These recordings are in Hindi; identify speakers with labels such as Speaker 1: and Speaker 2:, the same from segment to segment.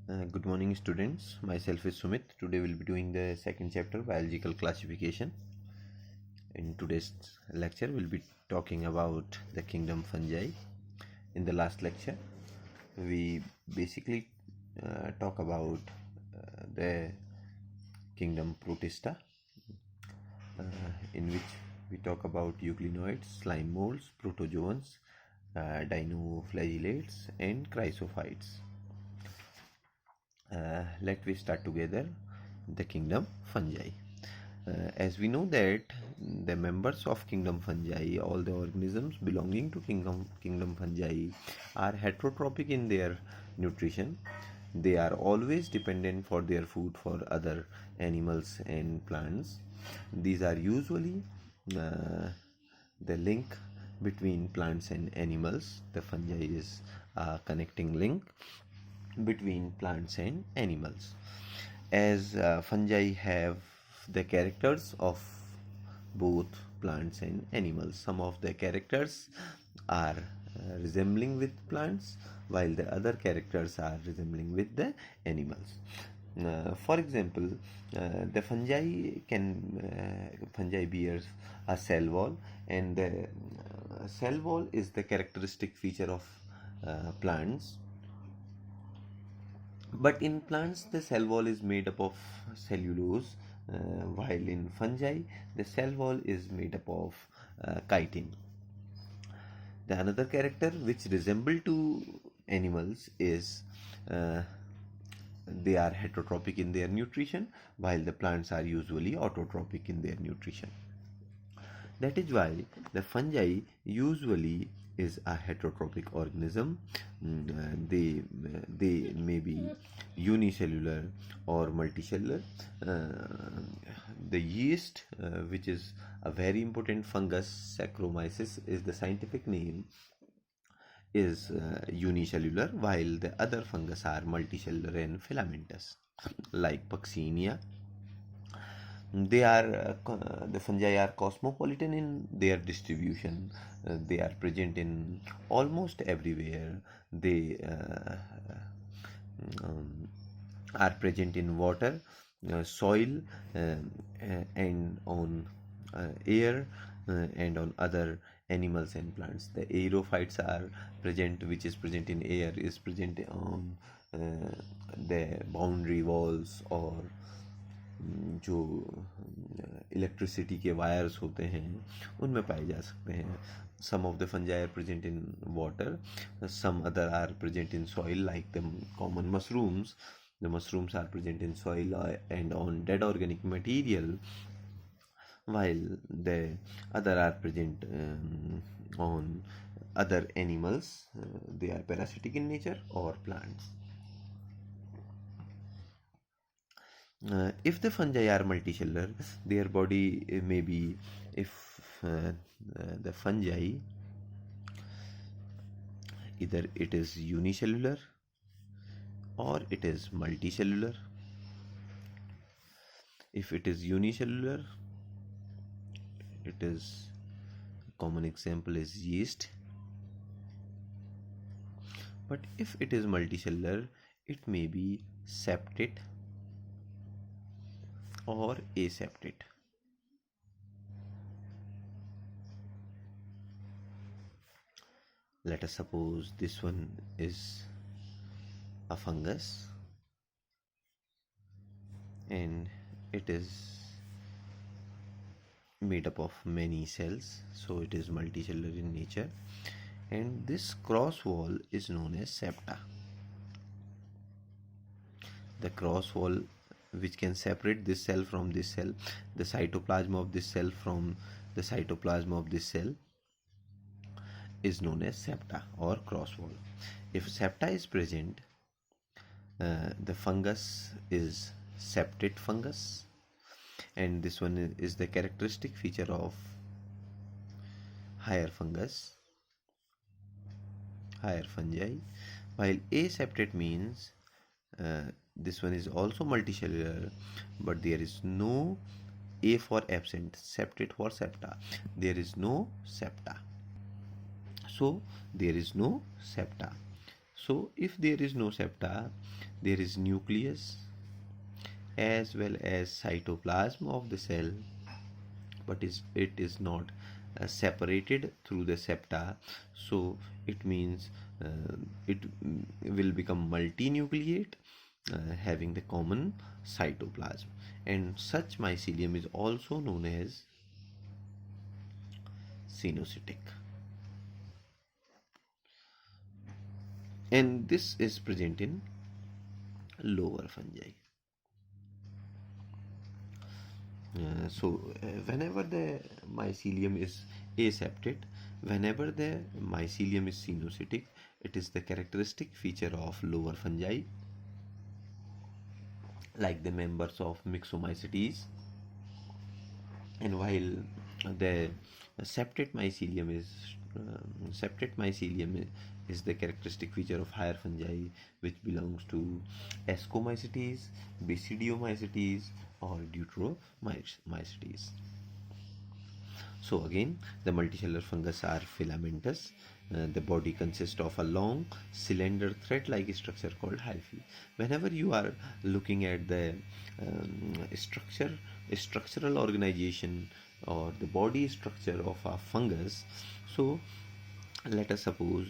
Speaker 1: Good morning, students. Myself is Sumit. Today we'll be doing the second chapter, biological classification. In today's lecture, we'll be talking about the kingdom fungi. In the last lecture, we basically talk about the kingdom Protista, in which we talk about euglenoids, slime molds, protozoans, dinoflagellates, and chrysophytes. Let we start together the kingdom fungi. As we know that the members of kingdom fungi, all the organisms belonging to kingdom fungi, are heterotrophic in their nutrition. They are always dependent for their food for other animals and plants. These are usually the link between plants and animals. The fungi is a connecting link between plants and animals. As fungi have the characters of both plants and animals. Some of the characters are resembling with plants, while the other characters are resembling with the animals. For example, the fungi bears a cell wall, and the cell wall is the characteristic feature of plants. But in plants, the cell wall is made up of cellulose, while in fungi, the cell wall is made up of chitin. The another character which resemble to animals is they are heterotrophic in their nutrition, while the plants are usually autotrophic in their nutrition. That is why the fungi usually is a heterotrophic organism. They may be unicellular or multicellular. The yeast, which is a very important fungus, Saccharomyces is the scientific name, is unicellular, while the other fungus are multicellular and filamentous, like Puccinia. The fungi are cosmopolitan in their distribution. They are present in almost everywhere. They um, are present in water, soil, and on air, and on other animals and plants. The aerophytes are present, which is present in air, is present on the boundary walls, or जो इलेक्ट्रिसिटी के वायर्स होते हैं उनमें पाए जा सकते हैं. Some of the fungi are present in water, some other are present in soil, like the common mushrooms. The mushrooms are present in soil and on dead organic material, while the other are present on other animals. They are parasitic in nature or plants. If the fungi are multicellular, their body may be, if the fungi, either it is unicellular or it is multicellular. If it is unicellular, it is, a common example is yeast. But if it is multicellular, it may be septate or aseptate. Let us suppose this one is a fungus and it is made up of many cells, so it is multicellular in nature, and this cross wall is known as septa. The cross wall which can separate this cell from this cell, the cytoplasm of this cell from the cytoplasm of this cell, is known as septa or cross wall. If septa is present, the fungus is septate fungus, and this one is the characteristic feature of higher fungus, higher fungi, while aseptate means this one is also multicellular, but there is no A for absent, septate for septa. There is no septa. So there is no septa. So if there is no septa, there is nucleus as well as cytoplasm of the cell, but it is not separated through the septa. So it means it will become multinucleate, having the common cytoplasm, and such mycelium is also known as cenocytic, and this is present in lower fungi. Whenever the mycelium is aseptate, whenever the mycelium is cenocytic, it is the characteristic feature of lower fungi, like the members of Myxomycetes. And while the septate mycelium is the characteristic feature of higher fungi, which belongs to Ascomycetes, Basidiomycetes, or Deuteromycetes. So again, the multicellular fungus are filamentous. The body consists of a long cylinder thread-like structure called hyphae. Whenever you are looking at the structural organization or the body structure of a fungus, so let us suppose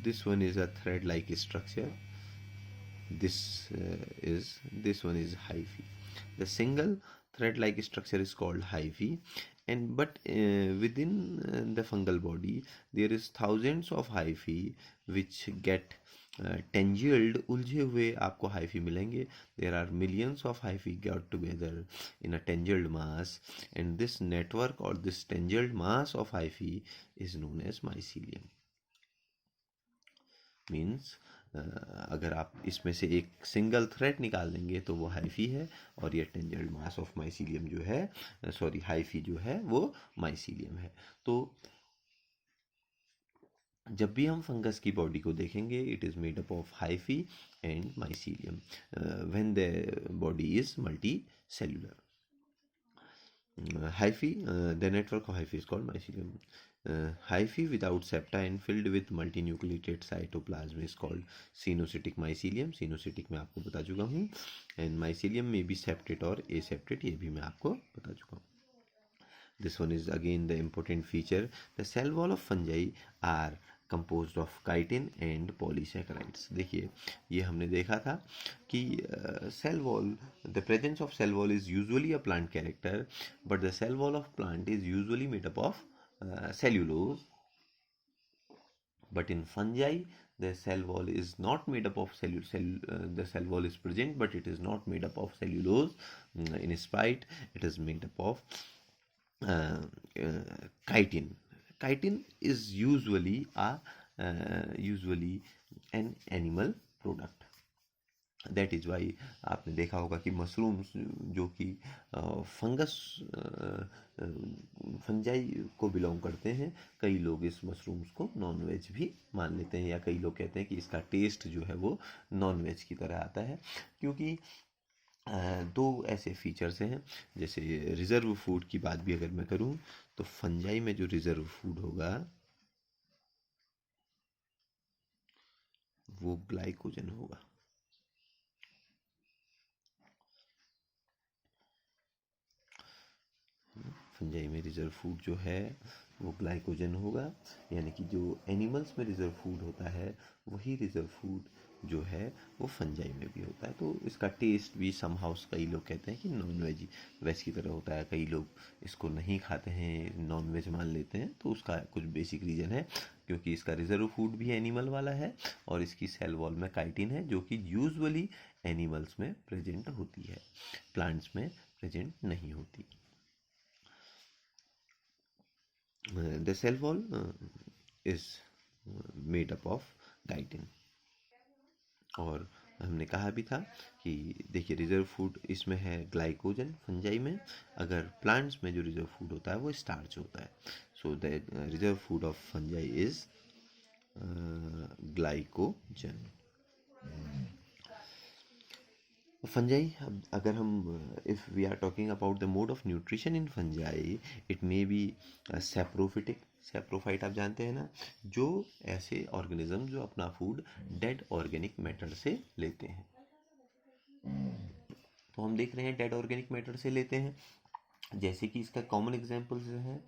Speaker 1: this one is a thread-like structure. This one is hyphae. The single thread-like structure is called hyphae, and but within the fungal body there is thousands of hyphae which get tangled, उलझे हुए आपको hyphae मिलेंगे. There are millions of hyphae got together in a tangled mass, and this network or this tangled mass of hyphae is known as mycelium. Means अगर आप इसमें से एक सिंगल थ्रेड निकाल देंगे तो वो हाइफी है, और ये टेंजेंट मास ऑफ माइसीलियम जो है, सॉरी हाइफी जो है वो माइसीलियम है. तो जब भी हम फंगस की बॉडी को देखेंगे, it is made up of hyphae and mycelium when the body is multi cellular. Hyphae, the network of hyphae is called mycelium. Hyphae without septa and filled with multinucleated cytoplasm is called cenocytic mycelium. Cenocytic मैं आपको बता चुका हूँ, and mycelium में भी septate और aseptate ये भी मैं आपको बता चुका हूँ. This one is again the important feature. The cell wall of fungi are composed of chitin and polysaccharides. देखिए ये हमने देखा था कि cell wall, the presence of cell wall is usually a plant character, but the cell wall of plant is usually made up of cellulose. But in fungi, the cell wall is not made up of the cell wall is present, but it is not made up of cellulose. In spite, it is made up of chitin. Chitin is usually an animal product. That is why आपने देखा होगा कि मशरूम्स जो कि फंगस फंजाई को बिलोंग करते हैं, कई लोग इस मशरूम्स को नॉन वेज भी मान लेते हैं, या कई लोग कहते हैं कि इसका टेस्ट जो है वो नॉन वेज की तरह आता है, क्योंकि दो ऐसे फीचर्स हैं. जैसे रिज़र्व फूड की बात भी अगर मैं करूं, तो फंजाई में जो रिज़र्व फूड होगा वो ग्लाइकोजन होगा. फंजाई में रिज़र्व फूड जो है वो ग्लाइकोजन होगा, यानी कि जो एनिमल्स में रिज़र्व फूड होता है वही रिज़र्व फूड जो है वो फंजाई में भी होता है. तो इसका टेस्ट भी समहाउस कई लोग कहते हैं कि नॉन वेज की तरह होता है, कई लोग इसको नहीं खाते हैं, नॉन वेज मान लेते हैं. तो उसका कुछ बेसिक रीज़न है, क्योंकि इसका रिज़र्व फूड भी एनिमल वाला है, और इसकी सेल वॉल में काइटिन है जो कि यूजुअली एनिमल्स में प्रेजेंट होती है, प्लांट्स में प्रेजेंट नहीं होती. The cell wall is made up of chitin. और हमने कहा भी था कि देखिए रिजर्व फूड इसमें है ग्लाइकोजन फंजाई में, अगर प्लांट्स में जो रिजर्व फूड होता है वो स्टार्च होता है. So the reserve food of fungi is glycogen. Fungi, अगर हम if we are talking about the mode of nutrition in fungi, it may be saprophytic. Saprophyte आप जानते हैं ना, जो ऐसे ऑर्गेनिज्म जो अपना फूड डेड ऑर्गेनिक मैटर से लेते हैं। तो हम देख रहे हैं डेड ऑर्गेनिक मैटर से लेते हैं, जैसे कि इसका कॉमन एग्जांपल्स जो हैं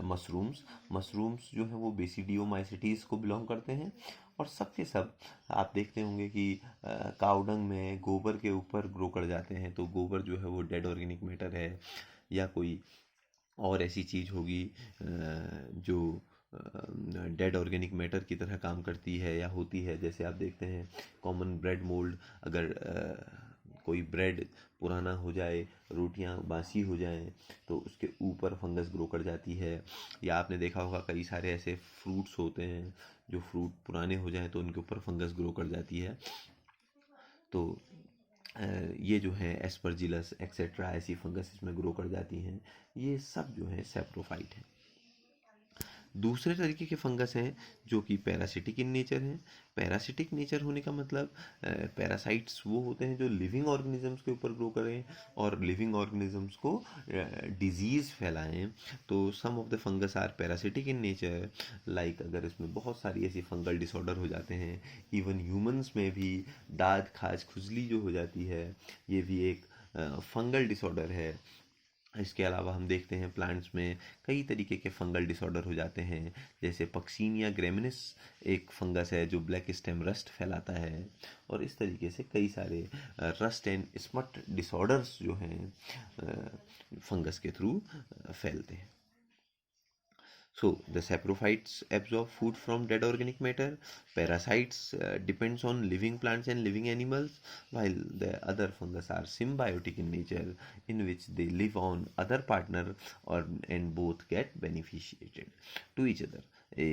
Speaker 1: मशरूम्स। मशरूम्स जो है वो बेसिडियोमाइसिटीज को बिलोंग करते हैं, और सब के सब आप देखते होंगे कि काउडंग में गोबर के ऊपर ग्रो कर जाते हैं। तो गोबर जो है वो डेड ऑर्गेनिक मैटर है, या कोई और ऐसी चीज़ होगी जो डेड ऑर्गेनिक मैटर की तरह काम करती है या होती है। जैसे आप देखते हैं कॉमन ब्रेड मोल्ड, अगर कोई ब्रेड पुराना हो जाए, रोटियां बासी हो जाएं, तो उसके ऊपर फंगस ग्रो कर जाती है। या आपने देखा होगा कई सारे ऐसे फ्रूट्स होते हैं जो फ्रूट पुराने हो जाएं तो उनके ऊपर फंगस ग्रो कर जाती है। तो ये जो है एस्परजिलस एक्सेट्रा ऐसी फंगस इसमें ग्रो कर जाती हैं। ये सब जो है सैप्रोफाइट है। दूसरे तरीके के फंगस हैं जो कि पैरासिटिक इन नेचर हैं। पैरासिटिक नेचर होने का मतलब पैरासाइट्स वो होते हैं जो लिविंग ऑर्गेनिजम्स के ऊपर ग्रो करें और लिविंग ऑर्गेनिजम्स को डिजीज़ फैलाएं। तो some of the fungus are parasitic in nature, like अगर इसमें बहुत सारी ऐसी फंगल डिसऑर्डर हो जाते हैं, इवन ह्यूमंस में भी दाद खाज खुजली जो हो जाती है, ये भी एक फंगल डिसऑर्डर है। इसके अलावा हम देखते हैं प्लांट्स में कई तरीके के फंगल डिसऑर्डर हो जाते हैं, जैसे पक्सीनिया ग्रेमिनिस एक फंगस है जो ब्लैक स्टेम रस्ट फैलाता है। और इस तरीके से कई सारे रस्ट एंड स्मट डिसऑर्डर्स जो हैं फंगस के थ्रू फैलते हैं। So the saprophytes absorb food from dead organic matter. Parasites depends on living plants and living animals, while the other fungus are symbiotic in nature, in which they live on other partner or and both get beneficiated to each other.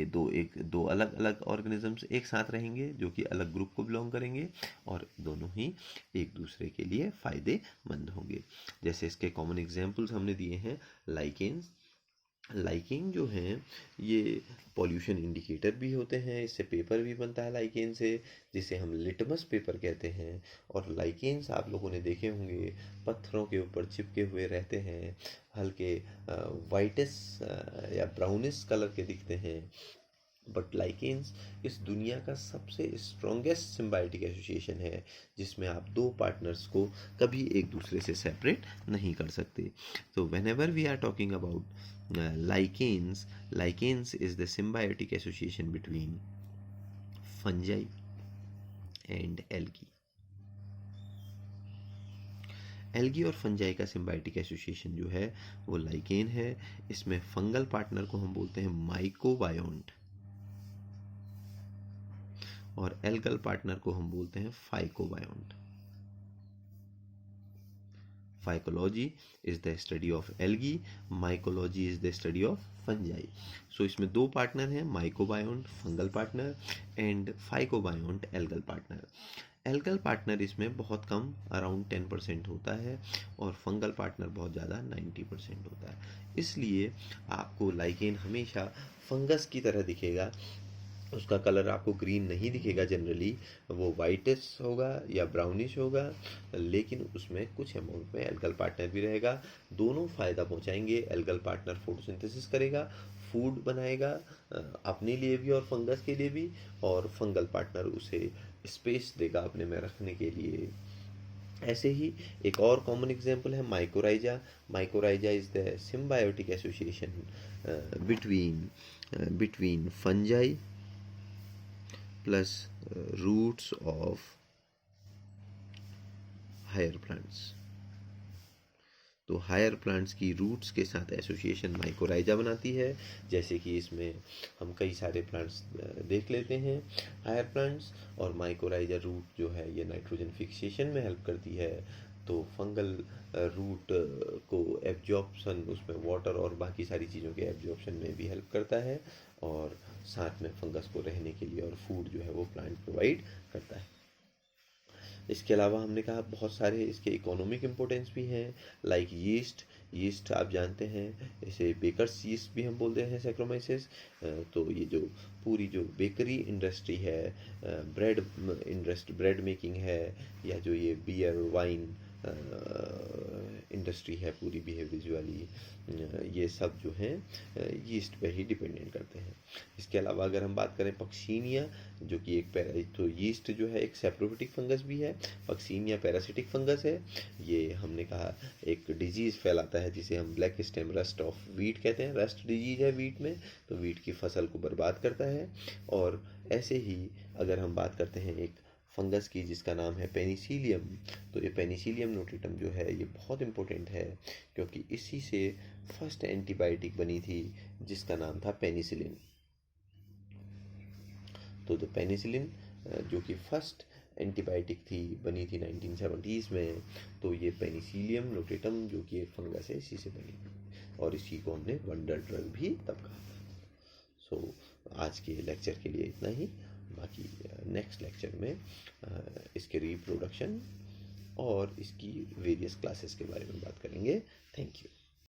Speaker 1: दो अलग अलग ऑर्गेनिजम्स एक साथ रहेंगे जो कि अलग ग्रुप को बिलोंग करेंगे, और दोनों ही एक दूसरे के लिए फायदेमंद होंगे। जैसे इसके कॉमन एग्जांपल्स हमने दिए हैं लाइकेन्स। लाइकेन जो हैं ये पॉल्यूशन इंडिकेटर भी होते हैं, इससे पेपर भी बनता है लाइकेन से, जिसे हम लिटमस पेपर कहते हैं। और लाइकेन्स आप लोगों ने देखे होंगे पत्थरों के ऊपर चिपके हुए रहते हैं, हल्के वाइटिस या ब्राउनिश कलर के दिखते हैं। बट लाइकेन्स इस दुनिया का सबसे स्ट्रॉन्गेस्ट सिम्बायोटिक एसोसिएशन है, जिसमें आप दो पार्टनर्स को कभी एक दूसरे से सेपरेट नहीं कर सकते। तो whenever we are talking about lichens is the symbiotic association between fungi and algae। Algae और फंजाई का सिम्बायोटिक एसोसिएशन जो है वो लाइकेन है। इसमें फंगल पार्टनर को हम बोलते हैं माइकोबायोन्ट, और एल्गल पार्टनर को हम बोलते हैं phycobiont. Phycology is the study of algae, mycology is the study of fungi. So इसमें दो पार्टनर हैं, mycobiont fungal partner and phycobiont algal partner. Algal partner इसमें बहुत कम अराउंड 10% होता है, और फंगल पार्टनर बहुत ज़्यादा 90% होता है। इसलिए आपको लाइकेन हमेशा फंगस की तरह दिखेगा, उसका कलर आपको ग्रीन नहीं दिखेगा जनरली, वो वाइटिश होगा या ब्राउनिश होगा, लेकिन उसमें कुछ अमाउंट में एल्गल पार्टनर भी रहेगा। दोनों फ़ायदा पहुंचाएंगे। एल्गल पार्टनर फोटोसिंथेसिस करेगा, फूड बनाएगा अपने लिए भी और फंगस के लिए भी, और फंगल पार्टनर उसे स्पेस देगा अपने में रखने के लिए। ऐसे ही एक और कॉमन एग्जांपल है mycorrhiza. Mycorrhiza is the symbiotic association between fungi plus roots of higher plants. तो हायर प्लांट्स की रूट्स के साथ एसोसिएशन माइकोराइजा बनाती है। जैसे कि इसमें हम कई सारे प्लांट्स देख लेते हैं हायर प्लांट्स, और माइकोराइजा रूट जो है ये नाइट्रोजन फिक्सेशन में हेल्प करती है। तो फंगल रूट को एब्जॉर्प्शन, उसमें वाटर और बाकी सारी चीज़ों के एब्जॉर्प्शन में भी हेल्प करता है, और साथ में फंगस को रहने के लिए और फूड जो है वो प्लांट प्रोवाइड करता है। इसके अलावा हमने कहा बहुत सारे इसके इकोनॉमिक इम्पोर्टेंस भी हैं, लाइक यीस्ट। यीस्ट आप जानते हैं, इसे बेकर्स यीस्ट भी हम बोलते हैं, सैक्रोमाइसिस। तो ये जो पूरी जो बेकरी इंडस्ट्री है, ब्रेड इंडस्ट्री, ब्रेड मेकिंग है, या जो ये बियर वाइन इंडस्ट्री है पूरी बिहेवियर्स वाली, ये सब जो हैं यीस्ट पे ही डिपेंडेंट करते हैं। इसके अलावा अगर हम बात करें पक्सीनिया, जो कि तो यीस्ट जो है एक सेप्रोफिटिक फंगस भी है, पक्सीनिया पैरासिटिक फंगस है। ये हमने कहा एक डिजीज़ फैलाता है जिसे हम black stem rust of wheat कहते हैं, रस्ट डिजीज है वीट में, तो वीट की फसल को बर्बाद करता है। और ऐसे ही अगर हम बात करते हैं एक फंगस की जिसका नाम है पेनिसिलियम, तो ये पेनिसिलियम नोटेटम जो है ये बहुत इम्पोर्टेंट है, क्योंकि इसी से फर्स्ट एंटीबायोटिक बनी थी जिसका नाम था पेनिसिलिन। तो द पेनिसिलिन जो कि फर्स्ट एंटीबायोटिक थी, बनी थी 1970s में, तो ये पेनिसिलियम नोटेटम जो कि एक फंगस है इसी से बनी थी, और इसी को हमने वंडर ड्रग भी तब कहा था। सो आज के लेक्चर के लिए इतना ही। बाकी नेक्स्ट लेक्चर में इसके रिप्रोडक्शन और इसकी वेरियस क्लासेस के बारे में बात करेंगे। Thank you.